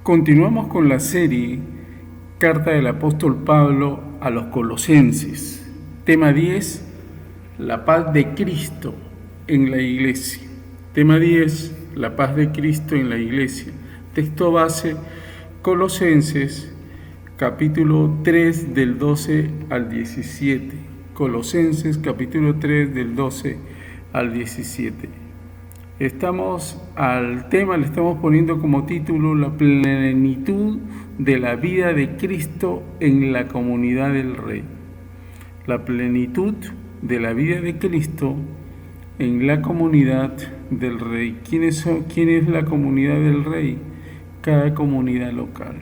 Continuamos con la serie Carta del Apóstol Pablo a los Colosenses. Tema 10, la paz de Cristo en la iglesia. Tema 10, la paz de Cristo en la iglesia. Texto base, Colosenses, capítulo 3 del 12 al 17. Colosenses, capítulo 3 del 12 al 17. Estamos al tema, le estamos poniendo como título la plenitud de la vida de Cristo en la comunidad del Rey. La plenitud de la vida de Cristo en la comunidad del Rey. ¿Quién es la comunidad del Rey? Cada comunidad local.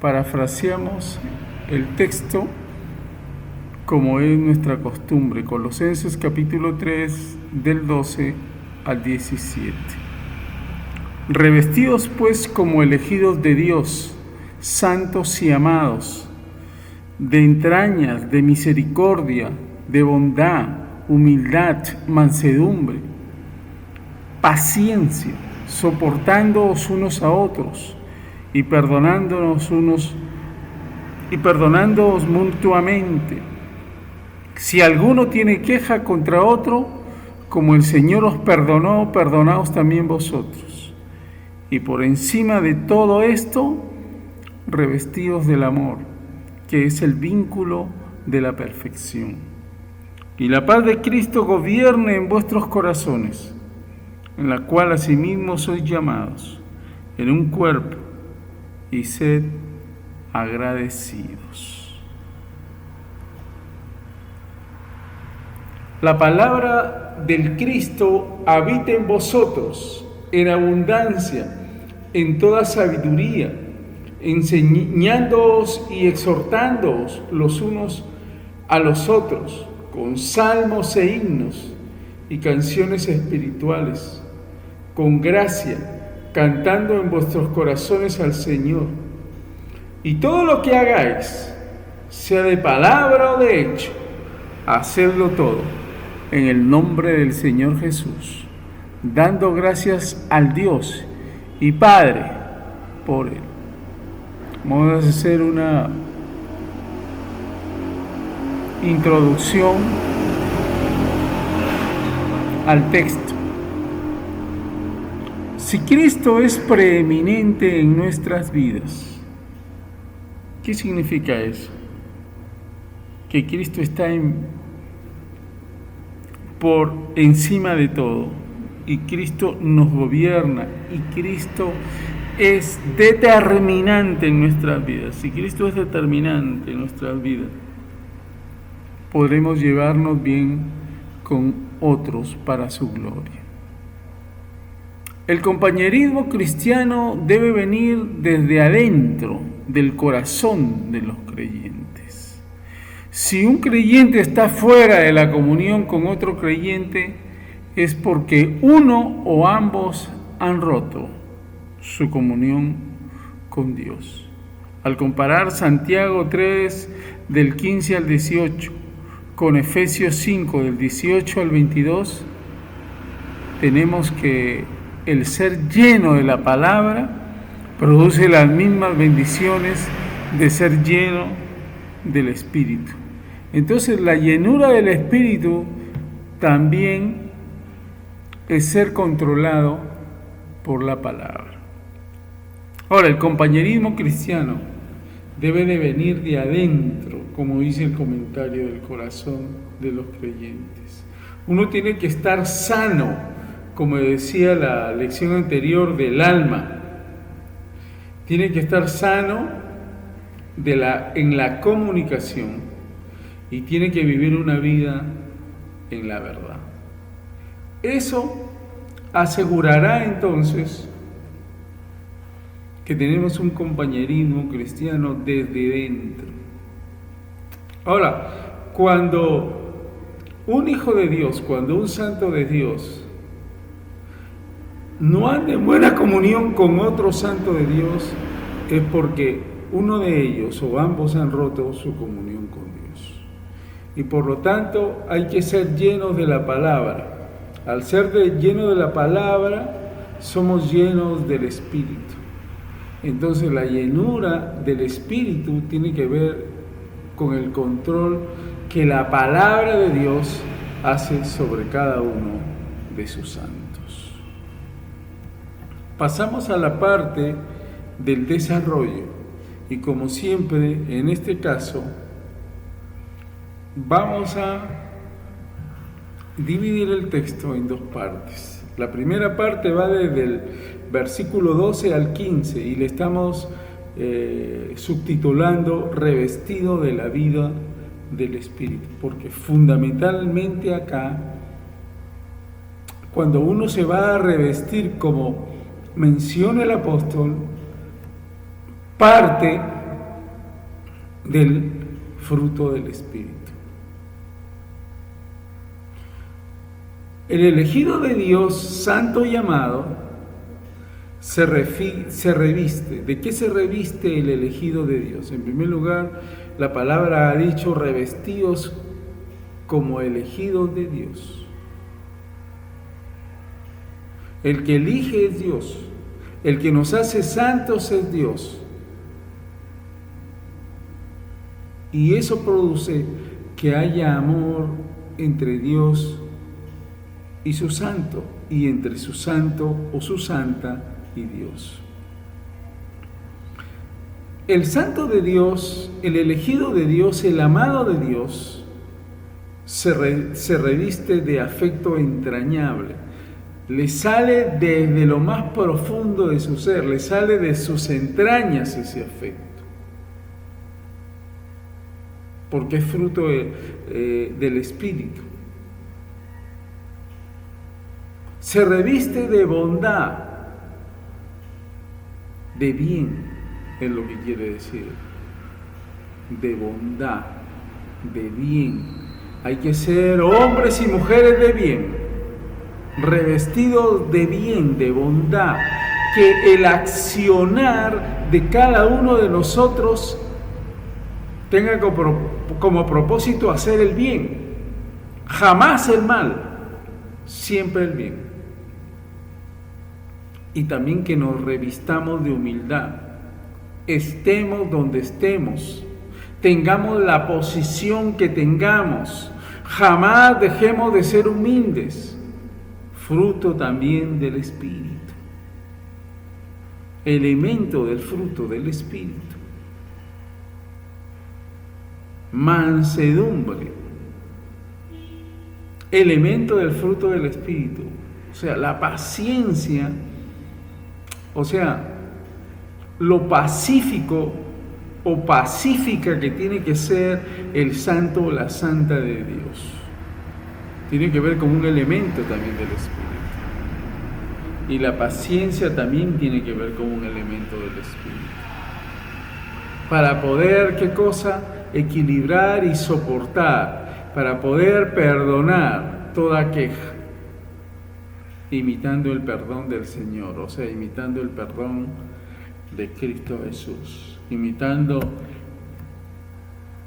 Parafraseamos el texto como es nuestra costumbre. Colosenses capítulo 3 del 12 al 17. Revestidos pues como elegidos de Dios, santos y amados, de entrañas, de misericordia, de bondad, humildad, mansedumbre, paciencia, soportándoos unos a otros y perdonándoos mutuamente. Si alguno tiene queja contra otro, como el Señor os perdonó, perdonaos también vosotros. Y por encima de todo esto, revestidos del amor, que es el vínculo de la perfección. Y la paz de Cristo gobierne en vuestros corazones, en la cual asimismo sois llamados, en un cuerpo, y sed agradecidos. La palabra del Cristo habita en vosotros en abundancia, en toda sabiduría, enseñándoos y exhortándoos los unos a los otros, con salmos e himnos y canciones espirituales, con gracia, cantando en vuestros corazones al Señor. Y todo lo que hagáis, sea de palabra o de hecho, hacedlo todo en el nombre del Señor Jesús, dando gracias al Dios y Padre por Él. Vamos a hacer una introducción al texto. Si Cristo es preeminente en nuestras vidas, ¿qué significa eso? Que Cristo está por encima de todo, y Cristo nos gobierna, y Cristo es determinante en nuestras vidas. Si Cristo es determinante en nuestras vidas, podremos llevarnos bien con otros para su gloria. El compañerismo cristiano debe venir desde adentro del corazón de los creyentes. Si un creyente está fuera de la comunión con otro creyente, es porque uno o ambos han roto su comunión con Dios. Al comparar Santiago 3 del 15 al 18 con Efesios 5 del 18 al 22, tenemos que el ser lleno de la palabra produce las mismas bendiciones de ser lleno del Espíritu. Entonces la llenura del Espíritu también es ser controlado por la palabra. Ahora, el compañerismo cristiano debe de venir de adentro, como dice el comentario del corazón de los creyentes. Uno tiene que estar sano, como decía la lección anterior, del alma. Tiene que estar sano en la comunicación y tiene que vivir una vida en la verdad. Eso asegurará entonces que tenemos un compañerismo cristiano desde dentro. Ahora, cuando un hijo de Dios, cuando un santo de Dios no anda en buena comunión con otro santo de Dios, es porque uno de ellos o ambos han roto su comunión con Dios. Y por lo tanto hay que ser llenos de la palabra, Al ser lleno de la palabra, somos llenos del Espíritu. Entonces la llenura del Espíritu tiene que ver con el control que la palabra de Dios hace sobre cada uno de sus santos. Pasamos a la parte del desarrollo y, como siempre en este caso, vamos a dividir el texto en dos partes. La primera parte va desde el versículo 12 al 15 y le estamos subtitulando Revestido de la vida del Espíritu, porque fundamentalmente acá, cuando uno se va a revestir, como menciona el apóstol, parte del fruto del Espíritu. El elegido de Dios, santo y amado, se reviste. ¿De qué se reviste el elegido de Dios? En primer lugar, la palabra ha dicho revestidos como elegidos de Dios. El que elige es Dios. El que nos hace santos es Dios. Y eso produce que haya amor entre Dios y su santo, y entre su santo o su santa y Dios. El santo de Dios, el elegido de Dios, el amado de Dios, se reviste de afecto entrañable. Le sale desde lo más profundo de su ser, le sale de sus entrañas ese afecto, porque es fruto del Espíritu. Se reviste de bondad, de bien, es lo que quiere decir, de bondad, de bien. Hay que ser hombres y mujeres de bien, revestidos de bien, de bondad, que el accionar de cada uno de nosotros tenga como propósito hacer el bien, jamás el mal, siempre el bien. Y también que nos revistamos de humildad, estemos donde estemos, tengamos la posición que tengamos, jamás dejemos de ser humildes, fruto también del Espíritu, elemento del fruto del Espíritu. Mansedumbre, elemento del fruto del Espíritu, o sea, la paciencia, o sea, lo pacífico o pacífica que tiene que ser el santo o la santa de Dios. Tiene que ver con un elemento también del Espíritu. Y la paciencia también tiene que ver con un elemento del Espíritu. Para poder, ¿qué cosa? Equilibrar y soportar, para poder perdonar toda queja, imitando el perdón del Señor, o sea, imitando el perdón de Cristo Jesús, imitando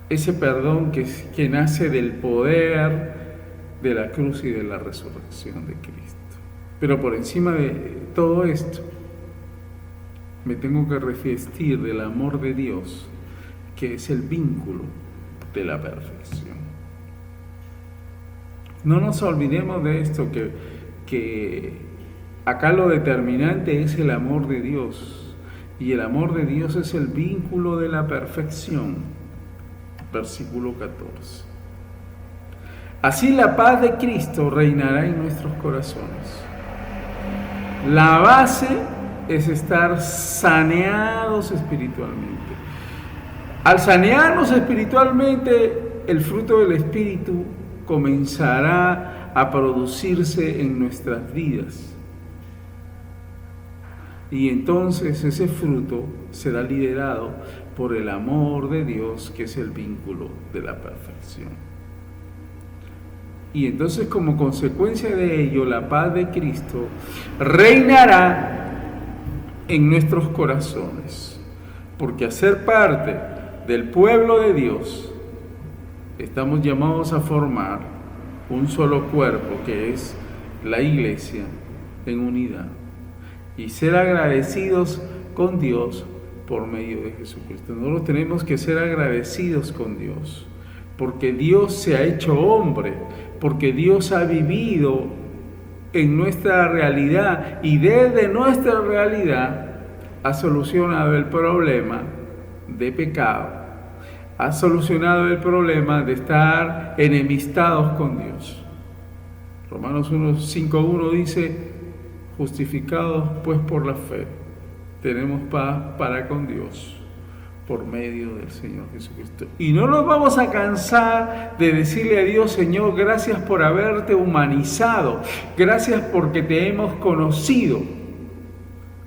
ese perdón que nace del poder de la cruz y de la resurrección de Cristo. Pero por encima de todo esto, me tengo que revestir del amor de Dios, que es el vínculo de la perfección. No nos olvidemos de esto, que acá lo determinante es el amor de Dios, y el amor de Dios es el vínculo de la perfección. Versículo 14. Así la paz de Cristo reinará en nuestros corazones. La base es estar saneados espiritualmente. Al sanearnos espiritualmente, el fruto del Espíritu comenzará a producirse en nuestras vidas. Y entonces ese fruto será liderado por el amor de Dios, que es el vínculo de la perfección. Y entonces, como consecuencia de ello, la paz de Cristo reinará en nuestros corazones, porque a ser parte del pueblo de Dios, estamos llamados a formar un solo cuerpo, que es la iglesia, en unidad y ser agradecidos con Dios por medio de Jesucristo. Nosotros tenemos que ser agradecidos con Dios, porque Dios se ha hecho hombre, porque Dios ha vivido en nuestra realidad y desde nuestra realidad ha solucionado el problema de pecado, ha solucionado el problema de estar enemistados con Dios. Romanos 5:1 dice: justificados pues por la fe, tenemos paz para con Dios por medio del Señor Jesucristo. Y no nos vamos a cansar de decirle a Dios: Señor, gracias por haberte humanizado, gracias porque te hemos conocido.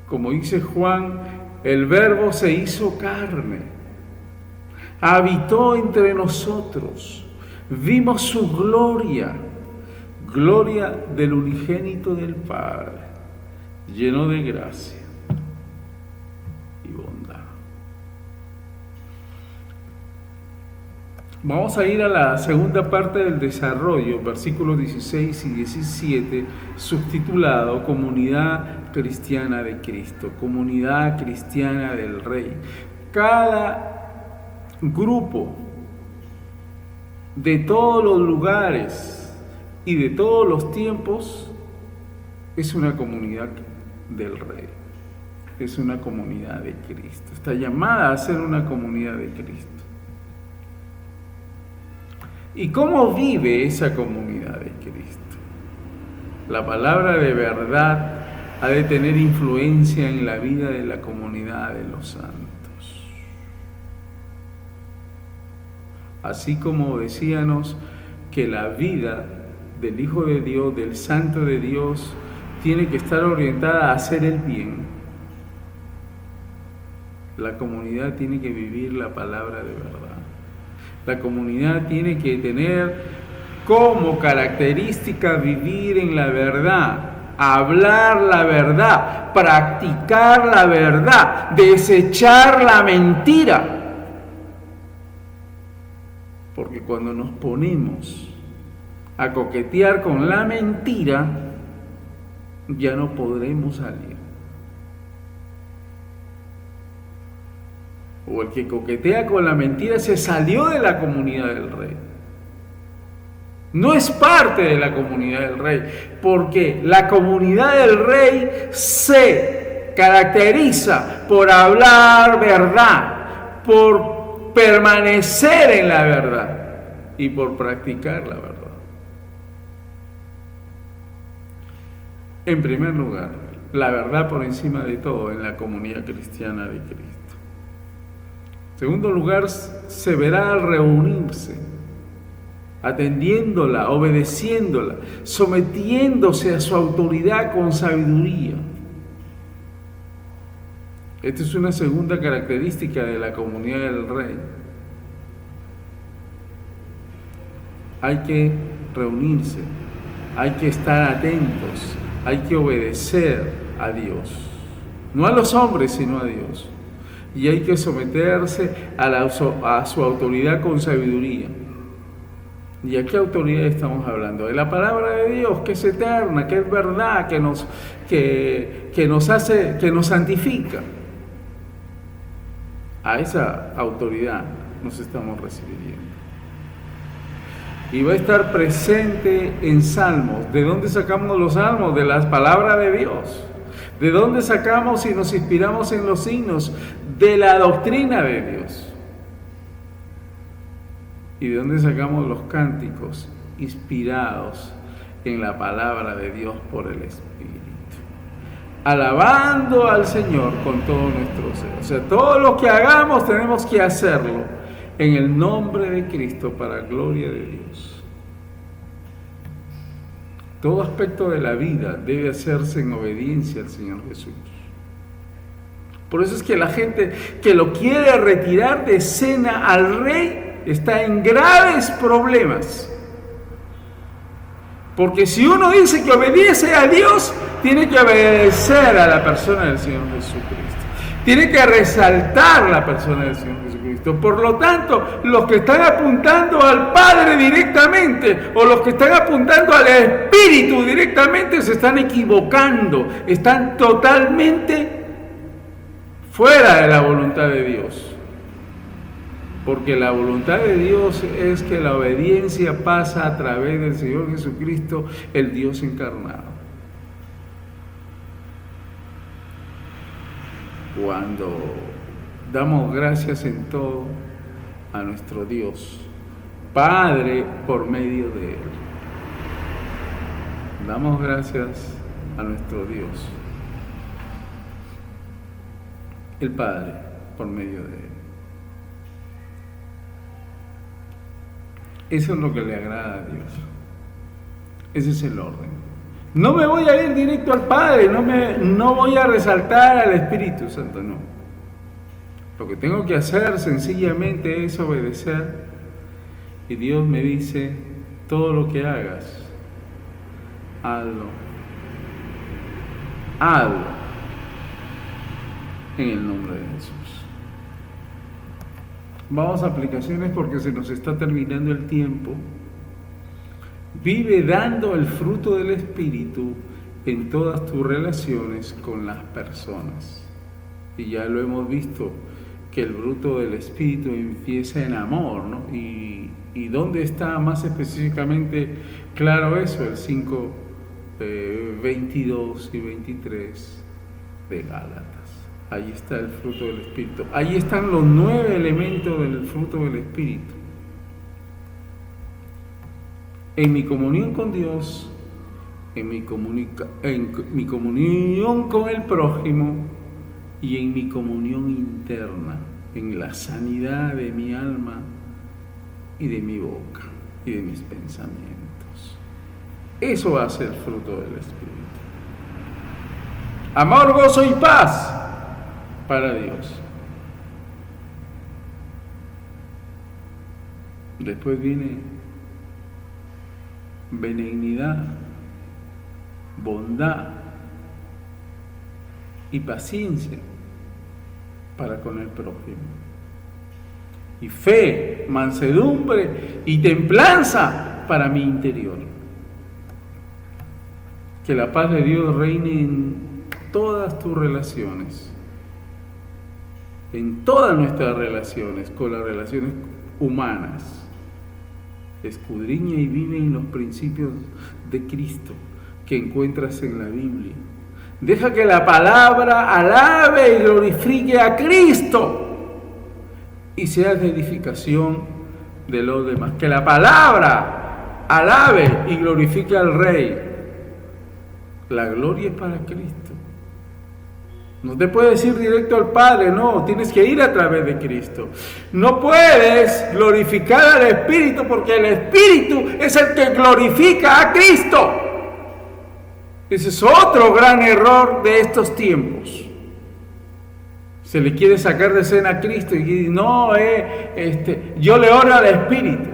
Como dice Juan, el Verbo se hizo carne, habitó entre nosotros, vimos su gloria, gloria del unigénito del Padre, lleno de gracia y bondad. Vamos a ir a la segunda parte del desarrollo, versículos 16 y 17, subtitulado Comunidad Cristiana de Cristo, Comunidad Cristiana del Rey. Cada grupo de todos los lugares y de todos los tiempos es una comunidad del Rey, es una comunidad de Cristo, está llamada a ser una comunidad de Cristo. ¿Y cómo vive esa comunidad de Cristo? La palabra de verdad ha de tener influencia en la vida de la comunidad de los santos. Así como decíamos que la vida del Hijo de Dios, del Santo de Dios, tiene que estar orientada a hacer el bien, la comunidad tiene que vivir la palabra de verdad. La comunidad tiene que tener como característica vivir en la verdad, hablar la verdad, practicar la verdad, desechar la mentira. Porque cuando nos ponemos a coquetear con la mentira, ya no podremos salir. O el que coquetea con la mentira se salió de la comunidad del Rey. No es parte de la comunidad del Rey, porque la comunidad del Rey se caracteriza por hablar verdad, por permanecer en la verdad y por practicar la verdad. En primer lugar, la verdad por encima de todo en la comunidad cristiana de Cristo. En segundo lugar, se verá al reunirse, atendiéndola, obedeciéndola, sometiéndose a su autoridad con sabiduría. Esta es una segunda característica de la comunidad del Rey. Hay que reunirse, hay que estar atentos, hay que obedecer a Dios. No a los hombres, sino a Dios. Y hay que someterse a su autoridad con sabiduría. ¿Y a qué autoridad estamos hablando? De la palabra de Dios, que es eterna, que es verdad, que nos santifica. A esa autoridad nos estamos refiriendo. Y va a estar presente en salmos. ¿De dónde sacamos los salmos? De las palabras de Dios. ¿De dónde sacamos y nos inspiramos en los signos? De la doctrina de Dios. ¿Y de dónde sacamos los cánticos? Inspirados en la palabra de Dios por el Espíritu. Alabando al Señor con todo nuestro ser. O sea, todo lo que hagamos tenemos que hacerlo en el nombre de Cristo para gloria de Dios. Todo aspecto de la vida debe hacerse en obediencia al Señor Jesús. Por eso es que la gente que lo quiere retirar de escena al Rey está en graves problemas. Porque si uno dice que obedece a Dios, tiene que obedecer a la persona del Señor Jesucristo. Tiene que resaltar la persona del Señor Jesucristo. Por lo tanto, los que están apuntando al Padre directamente o los que están apuntando al Espíritu directamente se están equivocando. Están totalmente fuera de la voluntad de Dios. Porque la voluntad de Dios es que la obediencia pasa a través del Señor Jesucristo, el Dios encarnado. Cuando damos gracias en todo a nuestro Dios, Padre, por medio de Él. Damos gracias a nuestro Dios, el Padre, por medio de Él. Eso es lo que le agrada a Dios. Ese es el orden. No me voy a ir directo al Padre, no voy a resaltar al Espíritu Santo, no. Lo que tengo que hacer sencillamente es obedecer. Y Dios me dice, todo lo que hagas, hazlo. Hazlo. En el nombre de Jesús. Vamos a aplicaciones porque se nos está terminando el tiempo. Vive dando el fruto del Espíritu en todas tus relaciones con las personas. Y ya lo hemos visto, que el fruto del Espíritu empieza en amor, ¿no? ¿Y dónde está más específicamente claro eso? El 5, 22 y 23 de Gálatas. Ahí está el fruto del Espíritu. Ahí están los 9 elementos del fruto del Espíritu. En mi comunión con Dios, en mi comunión con el prójimo y en mi comunión interna, en la sanidad de mi alma y de mi boca y de mis pensamientos. Eso va a ser fruto del Espíritu. Amor, gozo y paz para Dios. Después viene benignidad, bondad y paciencia para con el prójimo. Y fe, mansedumbre y templanza para mi interior. Que la paz de Dios reine en todas tus relaciones, en todas nuestras relaciones, con las relaciones humanas. Escudriña y vive en los principios de Cristo que encuentras en la Biblia. Deja que la palabra alabe y glorifique a Cristo y sea de edificación de los demás. Que la palabra alabe y glorifique al Rey. La gloria es para Cristo. No te puedes ir directo al Padre, no, tienes que ir a través de Cristo. No puedes glorificar al Espíritu porque el Espíritu es el que glorifica a Cristo. Ese es otro gran error de estos tiempos. Se le quiere sacar de escena a Cristo y dice, no, yo le oro al Espíritu.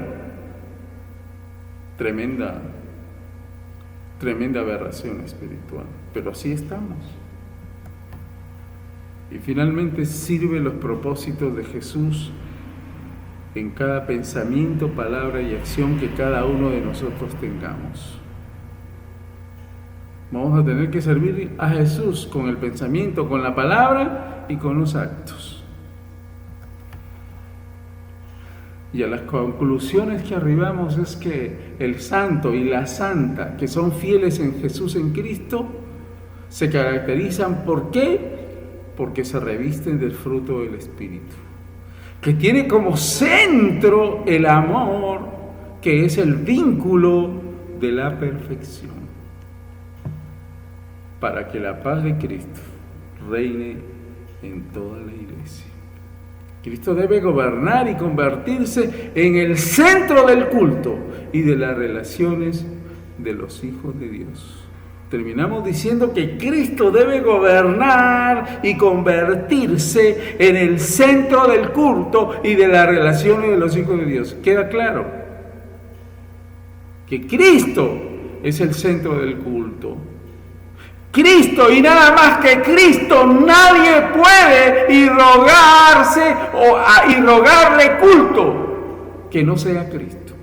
Tremenda aberración espiritual, pero así estamos. Y finalmente sirve los propósitos de Jesús en cada pensamiento, palabra y acción que cada uno de nosotros tengamos. Vamos a tener que servir a Jesús con el pensamiento, con la palabra y con los actos. Y a las conclusiones que arribamos es que el santo y la santa, que son fieles en Jesús, en Cristo, se caracterizan ¿por qué? Porque se revisten del fruto del Espíritu, que tiene como centro el amor, que es el vínculo de la perfección, para que la paz de Cristo reine en toda la iglesia. Cristo debe gobernar y convertirse en el centro del culto y de las relaciones de los hijos de Dios. Terminamos diciendo que Cristo debe gobernar y convertirse en el centro del culto y de las relaciones de los hijos de Dios. ¿Queda claro? Que Cristo es el centro del culto. Cristo y nada más que Cristo. Nadie puede y rogarle culto que no sea Cristo.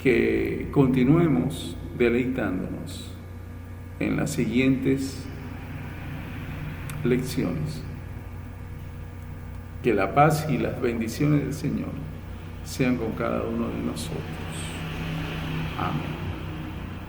Que continuemos deleitándonos en las siguientes lecciones. Que la paz y las bendiciones del Señor sean con cada uno de nosotros. Amén.